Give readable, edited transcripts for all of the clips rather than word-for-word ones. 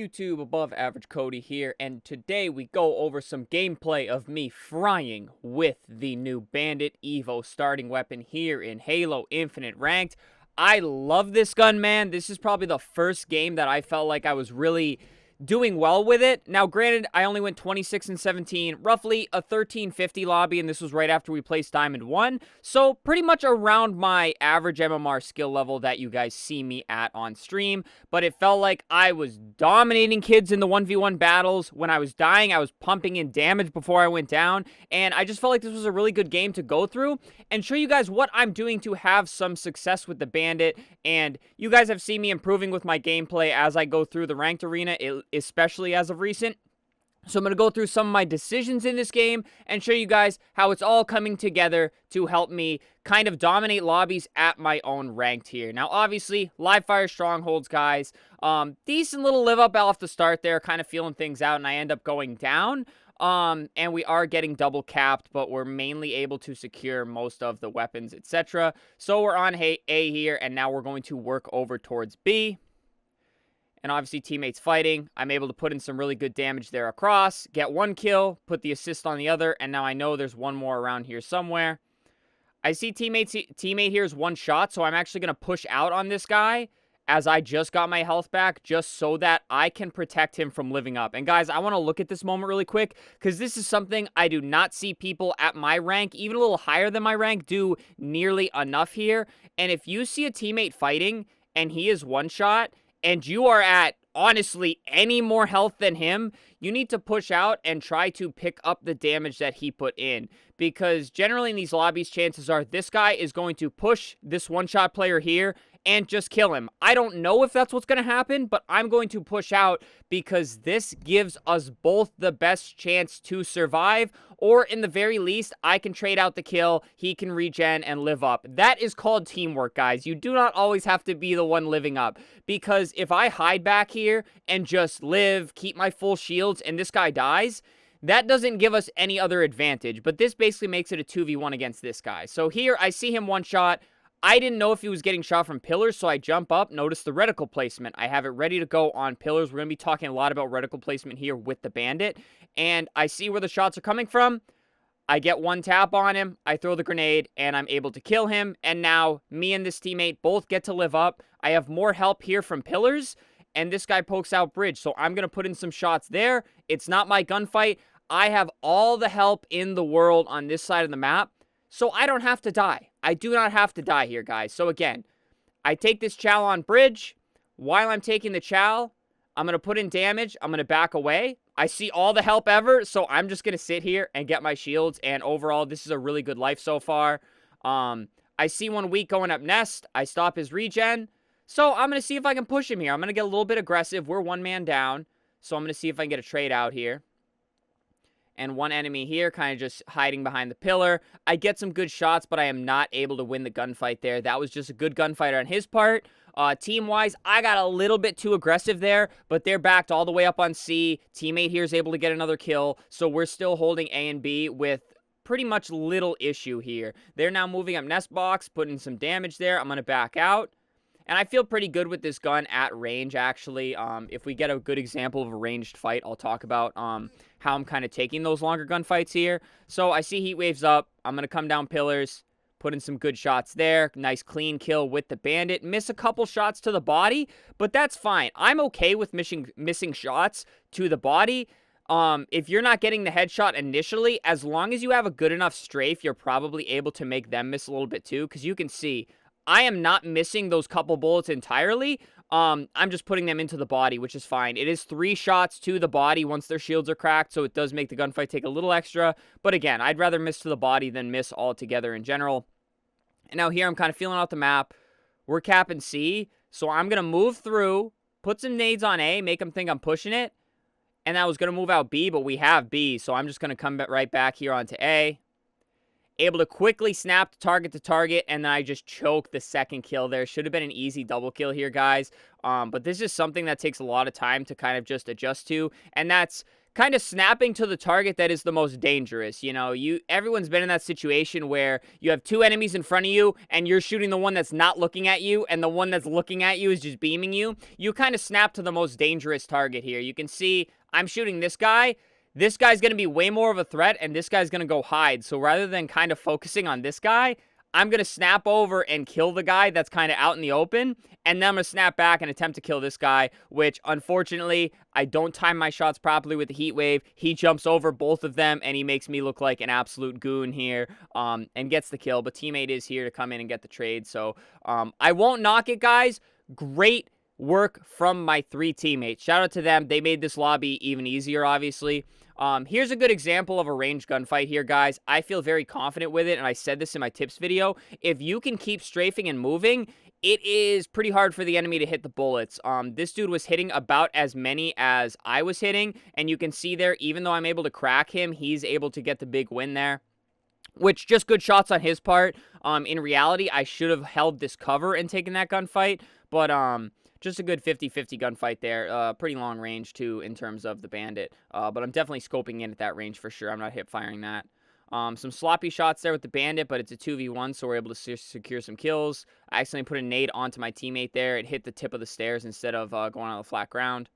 YouTube, above average Cody here, and today we go over some gameplay of me frying with the new Bandit Evo starting weapon here in Halo Infinite Ranked. I love this gun, man. This is probably the first game that I felt like I was really doing well with it. Now, granted, I only went 26 and 17, roughly a 1350 lobby, and this was right after we placed Diamond 1. So, pretty much around my average MMR skill level that you guys see me at on stream. But it felt like I was dominating kids in the 1v1 battles. When I was dying, I was pumping in damage before I went down. And I just felt like this was a really good game to go through and show you guys what I'm doing to have some success with the Bandit. And you guys have seen me improving with my gameplay as I go through the ranked arena, especially as of recent. So I'm going to go through some of my decisions in this game and show you guys how it's all coming together to help me kind of dominate lobbies at my own ranked here. Now, obviously, live fire Strongholds, guys. Decent little live up off the start there, kind of feeling things out, and I end up going down. And we are getting double capped, but we're mainly able to secure most of the weapons, etc. So we're on A here, and now we're going to work over towards B. And obviously, teammates fighting. I'm able to put in some really good damage there across. Get one kill, put the assist on the other, and now I know there's one more around here somewhere. I see teammate here is one shot, so I'm actually going to push out on this guy as I just got my health back, just so that I can protect him from living up. And guys, I want to look at this moment really quick, because this is something I do not see people at my rank, even a little higher than my rank, do nearly enough here. And if you see a teammate fighting, and he is one shot, and you are at, honestly, any more health than him, you need to push out and try to pick up the damage that he put in. Because generally in these lobbies, chances are this guy is going to push this one-shot player here and just kill him. I don't know if that's what's going to happen, but I'm going to push out because this gives us both the best chance to survive, or in the very least, I can trade out the kill, he can regen and live up. That is called teamwork, guys. You do not always have to be the one living up, because if I hide back here and just live, keep my full shields, and this guy dies, that doesn't give us any other advantage, but this basically makes it a 2v1 against this guy. So here, I see him one shot. I didn't know if he was getting shot from pillars, so I jump up, notice the reticle placement. I have it ready to go on pillars. We're going to be talking a lot about reticle placement here with the Bandit, and I see where the shots are coming from. I get one tap on him, I throw the grenade, and I'm able to kill him, and now me and this teammate both get to live up. I have more help here from pillars, and this guy pokes out bridge, so I'm going to put in some shots there. It's not my gunfight. I have all the help in the world on this side of the map, so I don't have to die. I do not have to die here, guys. So again, I take this chow on bridge. While I'm taking the chow, I'm going to put in damage. I'm going to back away. I see all the help ever, so I'm just going to sit here and get my shields, and overall, this is a really good life so far. I see one weak going up nest. I stop his regen. So I'm going to see if I can push him here. I'm going to get a little bit aggressive. We're one man down, so I'm going to see if I can get a trade out here. And one enemy here, kind of just hiding behind the pillar. I get some good shots, but I am not able to win the gunfight there. That was just a good gunfight on his part. Team-wise, I got a little bit too aggressive there, but they're backed all the way up on C. Teammate here is able to get another kill, so we're still holding A and B with pretty much little issue here. They're now moving up nest box, putting some damage there. I'm going to back out. And I feel pretty good with this gun at range, actually. If we get a good example of a ranged fight, I'll talk about how I'm kind of taking those longer gunfights here. So I see heat waves up. I'm going to come down pillars, put in some good shots there. Nice clean kill with the Bandit. Miss a couple shots to the body, but that's fine. I'm okay with missing shots to the body. If you're not getting the headshot initially, as long as you have a good enough strafe, you're probably able to make them miss a little bit too, because you can see I am not missing those couple bullets entirely. I'm just putting them into the body, which is fine. It is 3 shots to the body once their shields are cracked, so it does make the gunfight take a little extra. But again, I'd rather miss to the body than miss altogether in general. And now here I'm kind of feeling out the map. We're capping C, so I'm going to move through, put some nades on A, make them think I'm pushing it. And I was going to move out B, but we have B, so I'm just going to come right back here onto A. Able to quickly snap target to target, and then I just choked the second kill there. Should have been an easy double kill here, guys. But this is something that takes a lot of time to kind of just adjust to, and that's kind of snapping to the target that is the most dangerous. You know, everyone's been in that situation where you have two enemies in front of you and you're shooting the one that's not looking at you and the one that's looking at you is just beaming you. You kind of snap to the most dangerous target here. You can see I'm shooting this guy. This guy's going to be way more of a threat and this guy's going to go hide. So rather than kind of focusing on this guy, I'm going to snap over and kill the guy that's kind of out in the open, and then I'm going to snap back and attempt to kill this guy, which, unfortunately, I don't time my shots properly with the heat wave. He jumps over both of them, and he makes me look like an absolute goon here, and gets the kill, but teammate is here to come in and get the trade, so I won't knock it, guys. Great work from my 3 teammates. Shout out to them. They made this lobby even easier, obviously. Here's a good example of a ranged gunfight here, guys. I feel very confident with it, and I said this in my tips video. If you can keep strafing and moving, it is pretty hard for the enemy to hit the bullets. This dude was hitting about as many as I was hitting, and you can see there, even though I'm able to crack him, he's able to get the big win there. Which, just good shots on his part. In reality, I should have held this cover and taken that gunfight, but, just a good 50-50 gunfight there. Pretty long range, too, in terms of the Bandit. But I'm definitely scoping in at that range for sure. I'm not hip-firing that. Some sloppy shots there with the Bandit, but it's a 2v1, so we're able to secure some kills. I accidentally put a nade onto my teammate there. It hit the tip of the stairs instead of going on the flat ground.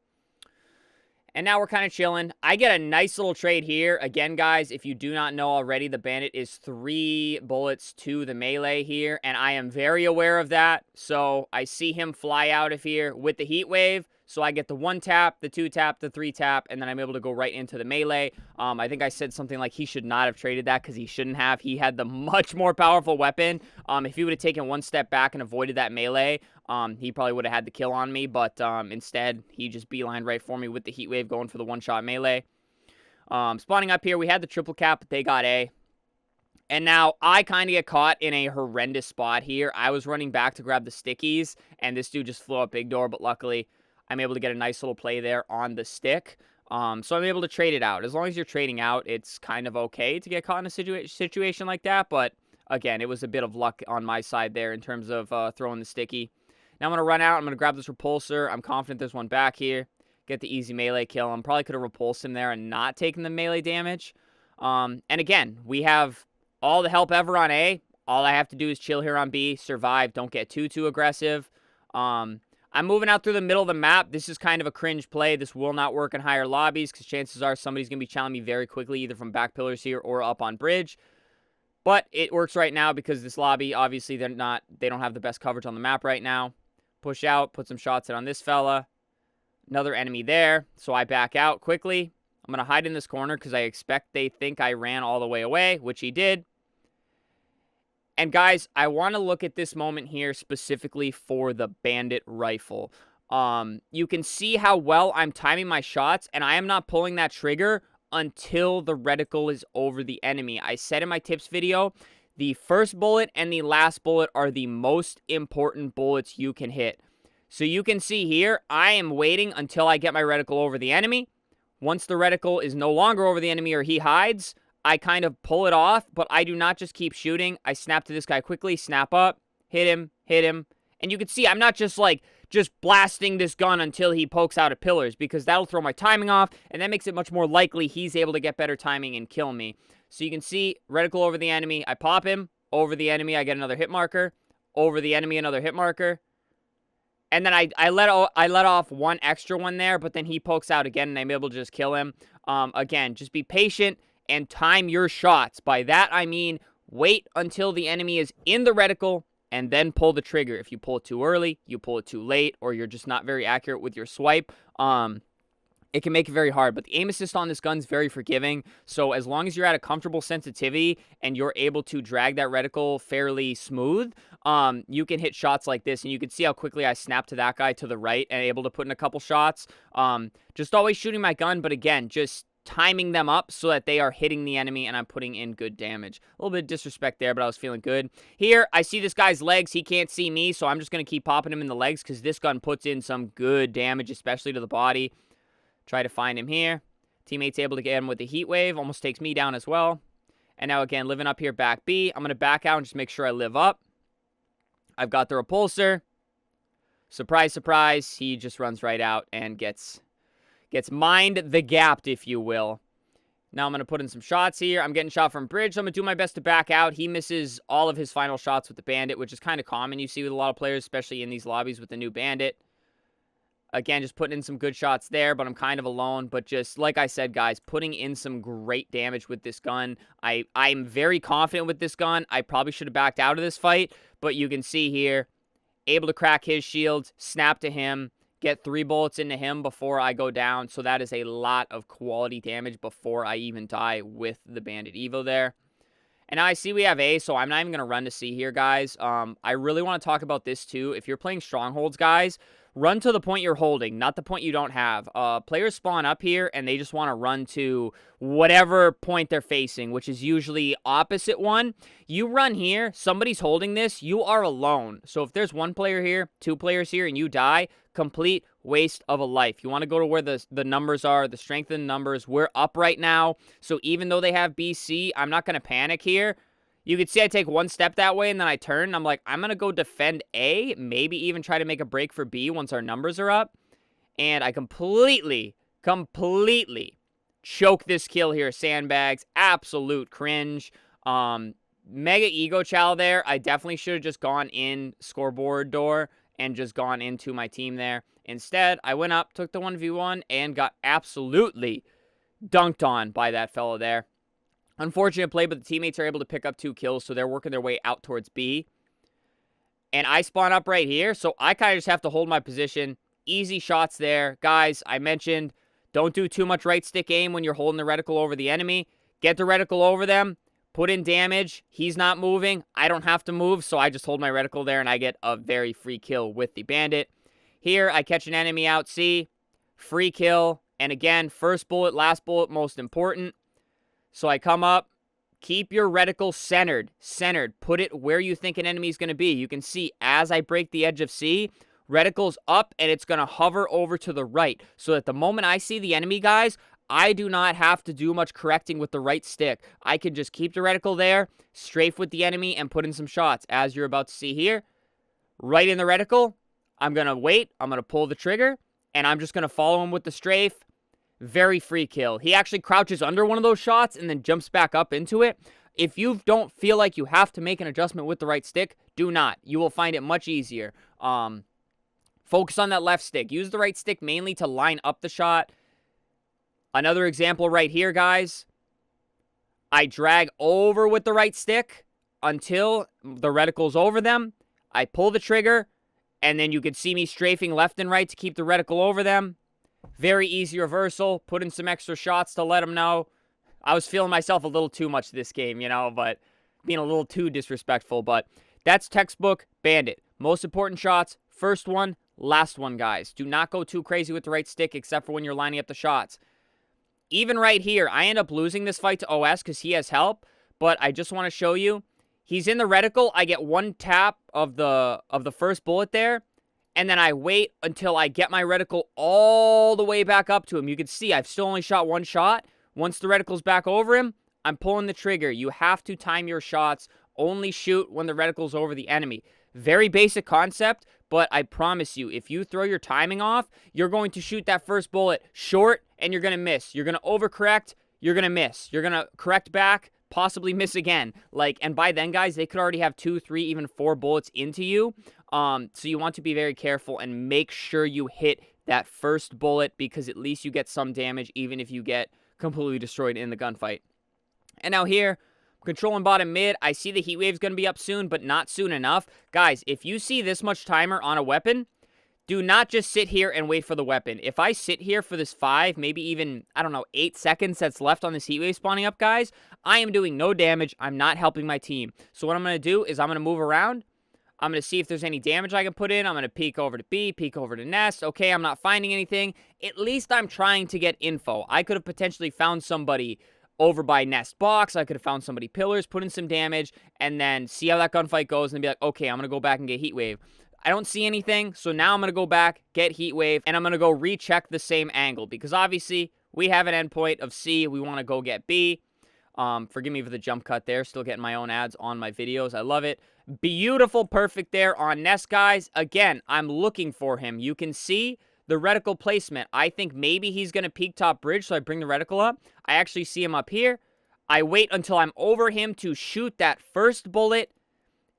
And now we're kind of chilling. I get a nice little trade here. Again, guys, if you do not know already, the Bandit is 3 bullets to the melee here, and I am very aware of that. So I see him fly out of here with the heat wave. So I get the 1 tap, the 2 tap, the 3 tap, and then I'm able to go right into the melee. I think I said something like he should not have traded that because he shouldn't have. He had the much more powerful weapon. If he would have taken 1 step back and avoided that melee, he probably would have had the kill on me. But instead, he just beelined right for me with the heat wave going for the 1-shot melee. Spawning up here, we had the triple cap, but they got A. And now I kind of get caught in a horrendous spot here. I was running back to grab the stickies, and this dude just flew up big door, but luckily I'm able to get a nice little play there on the stick. So I'm able to trade it out. As long as you're trading out, it's kind of okay to get caught in a situation like that. But again, it was a bit of luck on my side there in terms of throwing the sticky. Now I'm going to run out. I'm going to grab this repulsor. I'm confident there's one back here. Get the easy melee kill. I probably could have repulsed him there and not taken the melee damage. And again, we have all the help ever on A. All I have to do is chill here on B, survive, don't get too aggressive. I'm moving out through the middle of the map. This is kind of a cringe play. This will not work in higher lobbies because chances are somebody's going to be challenging me very quickly, either from back pillars here or up on bridge. But it works right now because this lobby, obviously, they don't have the best coverage on the map right now. Push out, put some shots in on this fella. Another enemy there, so I back out quickly. I'm going to hide in this corner because I expect they think I ran all the way away, which he did. And guys, I want to look at this moment here specifically for the Bandit rifle. You can see how well I'm timing my shots, and I am not pulling that trigger until the reticle is over the enemy. I said in my tips video, the first bullet and the last bullet are the most important bullets you can hit. So you can see here, I am waiting until I get my reticle over the enemy. Once the reticle is no longer over the enemy or he hides, I kind of pull it off, but I do not just keep shooting. I snap to this guy quickly, snap up, hit him. And you can see I'm not just blasting this gun until he pokes out of pillars because that'll throw my timing off, and that makes it much more likely he's able to get better timing and kill me. So you can see reticle over the enemy. I pop him. Over the enemy, I get another hit marker. Over the enemy, another hit marker. And then I let off one extra one there, but then he pokes out again, and I'm able to just kill him. Again, just be patient and time your shots. By that, I mean wait until the enemy is in the reticle and then pull the trigger. If you pull it too early, you pull it too late, or you're just not very accurate with your swipe, it can make it very hard. But the aim assist on this gun is very forgiving, so as long as you're at a comfortable sensitivity and you're able to drag that reticle fairly smooth, you can hit shots like this. And you can see how quickly I snapped to that guy to the right and able to put in a couple shots. Just always shooting my gun, but again, just timing them up so that they are hitting the enemy and I'm putting in good damage. A little bit of disrespect there, but I was feeling good. Here, I see this guy's legs. He can't see me, so I'm just going to keep popping him in the legs because this gun puts in some good damage, especially to the body. Try to find him here. Teammate's able to get him with the heat wave. Almost takes me down as well. And now, again, living up here back B. I'm going to back out and just make sure I live up. I've got the repulsor. Surprise, surprise. He just runs right out and gets Gets mined the gapped, if you will. Now I'm going to put in some shots here. I'm getting shot from bridge, so I'm going to do my best to back out. He misses all of his final shots with the Bandit, which is kind of common you see with a lot of players, especially in these lobbies with the new Bandit. Again, just putting in some good shots there, but I'm kind of alone. But just, like I said, guys, putting in some great damage with this gun. I'm very confident with this gun. I probably should have backed out of this fight, but you can see here, able to crack his shields, snap to him, get 3 bullets into him before I go down. So that is a lot of quality damage before I even die with the Bandit Evo there. And now I see we have A, so I'm not even going to run to C here, guys. I really want to talk about this too. If you're playing Strongholds, guys, run to the point you're holding, not the point you don't have. Players spawn up here, and they just want to run to whatever point they're facing, which is usually opposite one. You run here, somebody's holding this, you are alone. So if there's 1 player here, 2 players here, and you die, complete waste of a life. You want to go to where the numbers are, the strength of the numbers. We're up right now, so even though they have BC, I'm not going to panic here. You can see I take 1 step that way, and then I turn, and I'm like, I'm going to go defend A, maybe even try to make a break for B once our numbers are up. And I completely choke this kill here, sandbags. Absolute cringe. Mega ego chow there. I definitely should have just gone in scoreboard door and just gone into my team there. Instead, I went up, took the 1v1, and got absolutely dunked on by that fellow there. Unfortunate play, but the teammates are able to pick up 2 kills, so they're working their way out towards B. And I spawn up right here, so I kind of just have to hold my position. Easy shots there. Guys, I mentioned, don't do too much right stick aim when you're holding the reticle over the enemy. Get the reticle over them. Put in damage. He's not moving. I don't have to move, so I just hold my reticle there, and I get a very free kill with the Bandit. Here, I catch an enemy out C. Free kill. And again, first bullet, last bullet, most important. So I come up, keep your reticle centered. Put it where you think an enemy is going to be. You can see as I break the edge of C, reticle's up and it's going to hover over to the right. So that the moment I see the enemy, guys, I do not have to do much correcting with the right stick. I can just keep the reticle there, strafe with the enemy, and put in some shots. As you're about to see here, right in the reticle, I'm going to wait, I'm going to pull the trigger, and I'm just going to follow him with the strafe. Very free kill. He actually crouches under one of those shots and then jumps back up into it. If you don't feel like you have to make an adjustment with the right stick, do not. You will find it much easier. Focus on that left stick. Use the right stick mainly to line up the shot. Another example right here, guys. I drag over with the right stick until the reticle's over them. I pull the trigger, and then you can see me strafing left and right to keep the reticle over them. Very easy reversal. Put in some extra shots to let them know. I was feeling myself a little too much this game, you know, but being a little too disrespectful. But that's textbook Bandit. Most important shots, first one, last one, guys. Do not go too crazy with the right stick except for when you're lining up the shots. Even right here, I end up losing this fight to OS because he has help, but I just want to show you. He's in the reticle. I get 1 tap of the first bullet there. And then I wait until I get my reticle all the way back up to him. You can see I've still only shot 1 shot. Once the reticle's back over him, I'm pulling the trigger. You have to time your shots. Only shoot when the reticle's over the enemy. Very basic concept, but I promise you, if you throw your timing off, you're going to shoot that first bullet short and you're going to miss. You're going to overcorrect, you're going to miss. You're going to correct back, possibly miss again. And by then, guys, they could already have 2, 3, even 4 bullets into you. So you want to be very careful and make sure you hit that first bullet because at least you get some damage even if you get completely destroyed in the gunfight. And now here, controlling bottom mid. I see the heat wave's going to be up soon, but not soon enough. Guys, if you see this much timer on a weapon, do not just sit here and wait for the weapon. If I sit here for this 5, maybe even, 8 seconds that's left on this heat wave spawning up, guys, I am doing no damage. I'm not helping my team. So what I'm going to do is I'm going to move around. I'm going to see if there's any damage I can put in. I'm going to peek over to B, peek over to Nest. Okay, I'm not finding anything. At least I'm trying to get info. I could have potentially found somebody over by Nest Box. I could have found somebody pillars, put in some damage, and then see how that gunfight goes and be like, okay, I'm going to go back and get heat wave. I don't see anything, so now I'm going to go back, get heat wave, and I'm going to go recheck the same angle because obviously we have an endpoint of C. We want to go get B. Forgive me for the jump cut there. Still getting my own ads on my videos. I love it. Beautiful, perfect there on Nest, guys. Again, I'm looking for him. You can see the reticle placement. I think maybe he's going to peek top bridge, so I bring the reticle up. I actually see him up here. I wait until I'm over him to shoot that first bullet,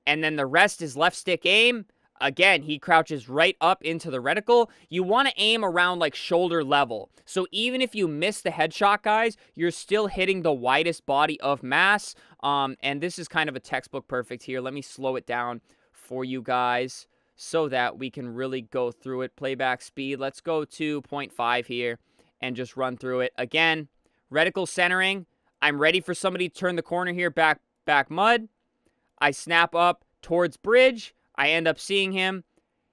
and then the rest is left stick aim. Again, he crouches right up into the reticle. You want to aim around like shoulder level. So even if you miss the headshot, guys, you're still hitting the widest body of mass. And this is kind of a textbook perfect here. Let me slow it down for you guys so that we can really go through it. Playback speed. Let's go to 0.5 here and just run through it. Again, reticle centering. I'm ready for somebody to turn the corner here, back mud. I snap up towards bridge. I end up seeing him,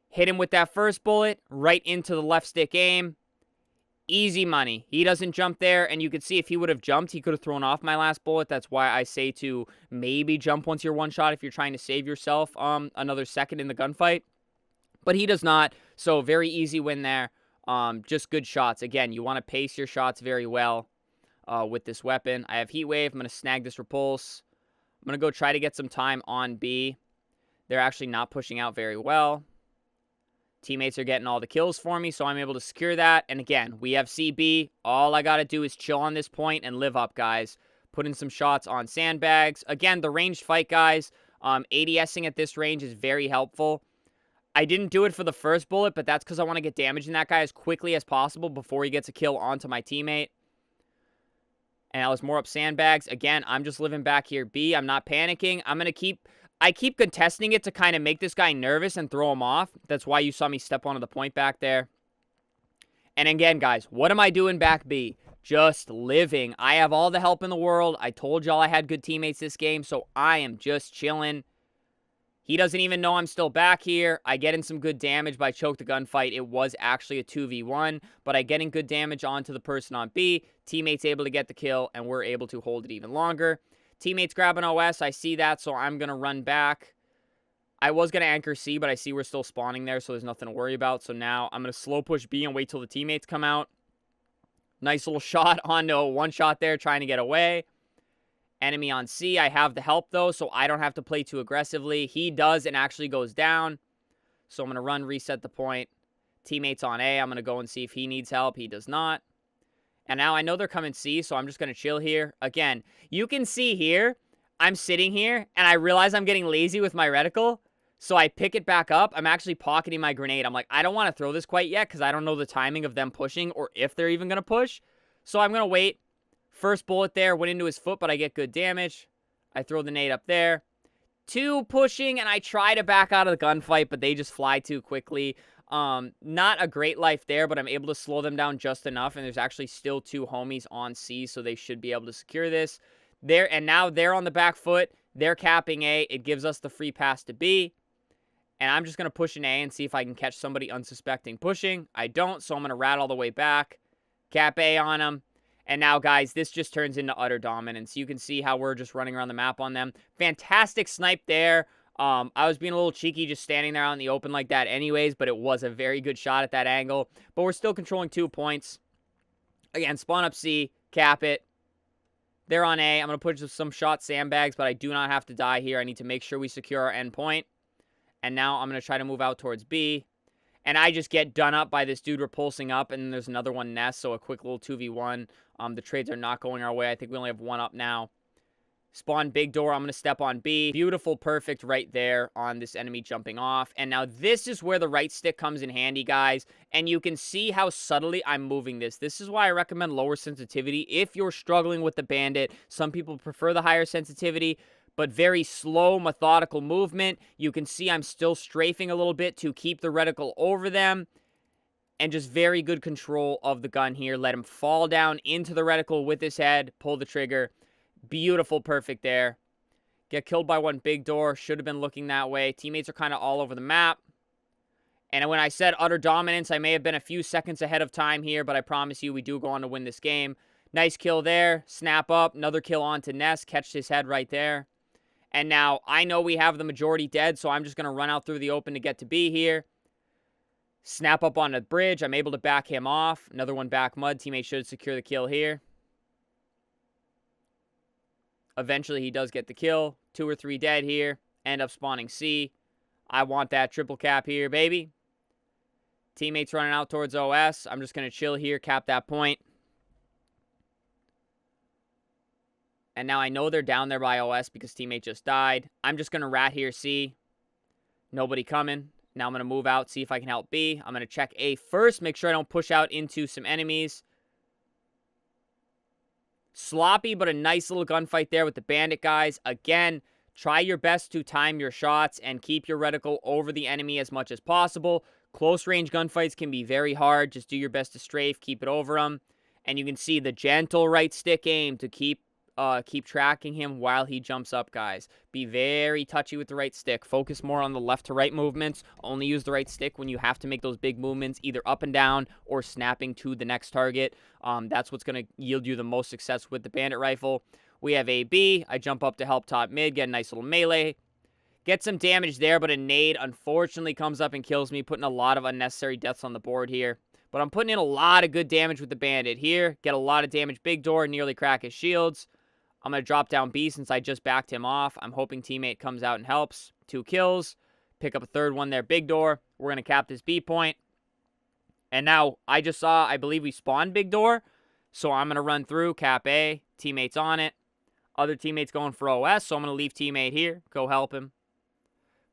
hit him with that first bullet, right into the left stick aim. Easy money. He doesn't jump there, and you can see if he would have jumped, he could have thrown off my last bullet. That's why I say to maybe jump once you're one shot if you're trying to save yourself another second in the gunfight. But he does not, so very easy win there. Just good shots. Again, you want to pace your shots very well with this weapon. I have Heat Wave. I'm going to snag this Repulse. I'm going to go try to get some time on B. They're actually not pushing out very well. Teammates are getting all the kills for me, so I'm able to secure that. And again, we have CB. All I got to do is chill on this point and live up, guys. Put in some shots on sandbags. Again, the ranged fight, guys. ADSing at this range is very helpful. I didn't do it for the first bullet, but that's because I want to get damage in that guy as quickly as possible before he gets a kill onto my teammate. And I was more up sandbags. Again, I'm just living back here B. I'm not panicking. I keep contesting it to kind of make this guy nervous and throw him off. That's why you saw me step onto the point back there. And again, guys, what am I doing back B? Just living. I have all the help in the world. I told y'all I had good teammates this game, so I am just chilling. He doesn't even know I'm still back here. I get in some good damage by choke the gunfight. It was actually a 2v1, but I get in good damage onto the person on B. Teammates able to get the kill, and we're able to hold it even longer. Teammates grab an OS. I see that, so I'm going to run back. I was going to anchor C, but I see we're still spawning there, so there's nothing to worry about. So now I'm going to slow push B and wait till the teammates come out. Nice little shot onto a one shot there, trying to get away. Enemy on C. I have the help, though, so I don't have to play too aggressively. He does and actually goes down. So I'm going to run, reset the point. Teammates on A. I'm going to go and see if he needs help. He does not. And now I know they're coming C, so I'm just going to chill here. Again, you can see here, I'm sitting here, and I realize I'm getting lazy with my reticle. So I pick it back up. I'm actually pocketing my grenade. I'm like, I don't want to throw this quite yet because I don't know the timing of them pushing or if they're even going to push. So I'm going to wait. First bullet there went into his foot, but I get good damage. I throw the nade up there. Two pushing, and I try to back out of the gunfight, but they just fly too quickly. Not a great life there, but I'm able to slow them down just enough, and there's actually still two homies on C, so they should be able to secure this. And now they're on the back foot. They're capping A. It gives us the free pass to B. And I'm just going to push an A and see if I can catch somebody unsuspecting pushing. I don't, so I'm going to rat all the way back. Cap A on them. And now, guys, this just turns into utter dominance. You can see how we're just running around the map on them. Fantastic snipe there. I was being a little cheeky just standing there out in the open like that anyways, but it was a very good shot at that angle. But we're still controlling 2 points. Again, spawn up C, cap it. They're on A. I'm going to push some shot sandbags, but I do not have to die here. I need to make sure we secure our end point. And now I'm going to try to move out towards B. And I just get done up by this dude repulsing up, and then there's another one nest, so a quick little 2v1. The trades are not going our way. I think we only have one up now. Spawn big door. I'm going to step on B. Beautiful, perfect right there on this enemy jumping off. And now this is where the right stick comes in handy, guys. And you can see how subtly I'm moving this. This is why I recommend lower sensitivity if you're struggling with the Bandit. Some people prefer the higher sensitivity, but very slow, methodical movement. You can see I'm still strafing a little bit to keep the reticle over them. And just very good control of the gun here. Let him fall down into the reticle with his head. Pull the trigger. Beautiful, perfect there. Get killed by one big door. Should have been looking that way. Teammates are kind of all over the map. And when I said utter dominance, I may have been a few seconds ahead of time here, but I promise you we do go on to win this game. Nice kill there. Snap up. Another kill onto Ness. Catch his head right there. And now I know we have the majority dead, so I'm just going to run out through the open to get to B here. Snap up on the bridge. I'm able to back him off. Another one back mud. Teammate should secure the kill here. Eventually, he does get the kill. 2 or 3 dead here. End up spawning C. I want that triple cap here, baby. Teammates running out towards OS. I'm just going to chill here, cap that point. And now I know they're down there by OS because teammate just died. I'm just going to rat here C. Nobody coming. Now I'm going to move out, see if I can help B. I'm going to check A first, make sure I don't push out into some enemies. Sloppy, but a nice little gunfight there with the bandit guys. Again, try your best to time your shots and keep your reticle over the enemy as much as possible. Close range gunfights can be very hard. Just do your best to strafe, keep it over them. And you can see the gentle right stick aim to keep tracking him while he jumps up, guys. Be very touchy with the right stick. Focus more on the left to right movements. Only use the right stick when you have to make those big movements, either up and down or snapping to the next target. That's what's going to yield you the most success with the bandit rifle. We have AB. I jump up to help top mid, get a nice little melee. Get some damage there, but a nade unfortunately comes up and kills me, putting a lot of unnecessary deaths on the board here. But I'm putting in a lot of good damage with the bandit here. Get a lot of damage big door, nearly crack his shields. I'm going to drop down B since I just backed him off. I'm hoping teammate comes out and helps. 2 kills. Pick up a third one there, big door. We're going to cap this B point. And now I just saw, I believe we spawned big door. So I'm going to run through, cap A. Teammate's on it. Other teammates going for OS, so I'm going to leave teammate here. Go help him.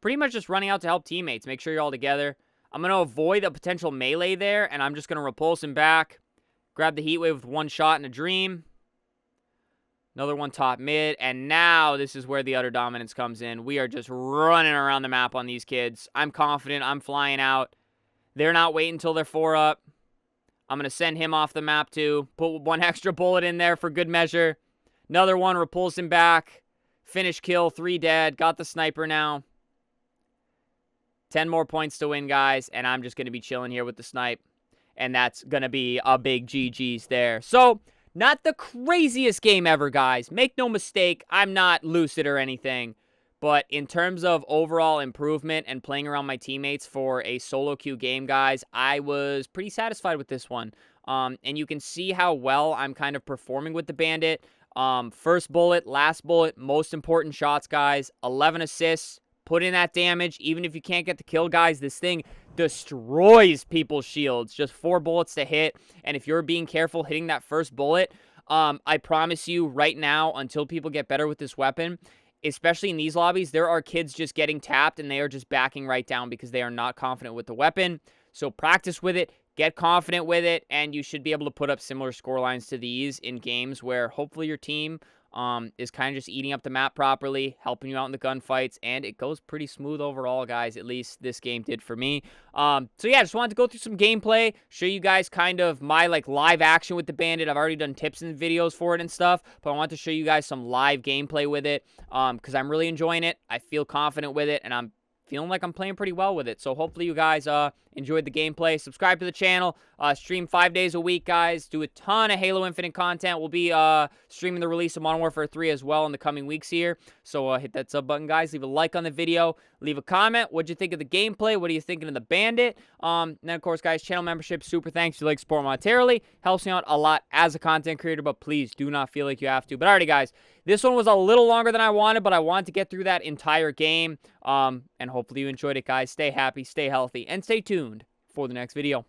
Pretty much just running out to help teammates. Make sure you're all together. I'm going to avoid a potential melee there, and I'm just going to repulse him back. Grab the heat wave with 1 shot in a dream. Another one top mid, and now this is where the utter dominance comes in. We are just running around the map on these kids. I'm confident. I'm flying out. They're not waiting until they're 4 up. I'm going to send him off the map too. Put 1 extra bullet in there for good measure. Another one, repulse him back. Finish kill, 3 dead. Got the sniper now. 10 more points to win, guys, and I'm just going to be chilling here with the snipe. And that's going to be a big GG's there. So, not the craziest game ever, guys. Make no mistake, I'm not lucid or anything. But in terms of overall improvement and playing around my teammates for a solo queue game, guys, I was pretty satisfied with this one. And you can see how well I'm kind of performing with the bandit. First bullet, last bullet, most important shots, guys. 11 assists. Put in that damage. Even if you can't get the kill, guys, this thing destroys people's shields. Just 4 bullets to hit. And if you're being careful hitting that first bullet, I promise you right now, until people get better with this weapon, especially in these lobbies, there are kids just getting tapped and they are just backing right down because they are not confident with the weapon. So practice with it. Get confident with it, and you should be able to put up similar score lines to these in games where hopefully your team is kind of just eating up the map properly, helping you out in the gunfights, and it goes pretty smooth overall, guys. At least this game did for me. So yeah, just wanted to go through some gameplay, show you guys kind of my live action with the bandit. I've already done tips and videos for it and stuff, but I want to show you guys some live gameplay with it because I'm really enjoying it. I feel confident with it, and I'm feeling like I'm playing pretty well with it. So hopefully you guys enjoyed the gameplay. Subscribe to the channel. Stream 5 days a week, guys. Do a ton of Halo Infinite content. We'll be streaming the release of Modern Warfare 3 as well in the coming weeks here. So hit that sub button, guys. Leave a like on the video. Leave a comment. What'd you think of the gameplay? What are you thinking of the bandit? And then, of course, guys, channel membership, super thanks if you like support monetarily. Helps me out a lot as a content creator, but please do not feel like you have to. But alrighty, guys. This one was a little longer than I wanted, but I wanted to get through that entire game. And hopefully you enjoyed it, guys. Stay happy, stay healthy, and stay tuned for the next video.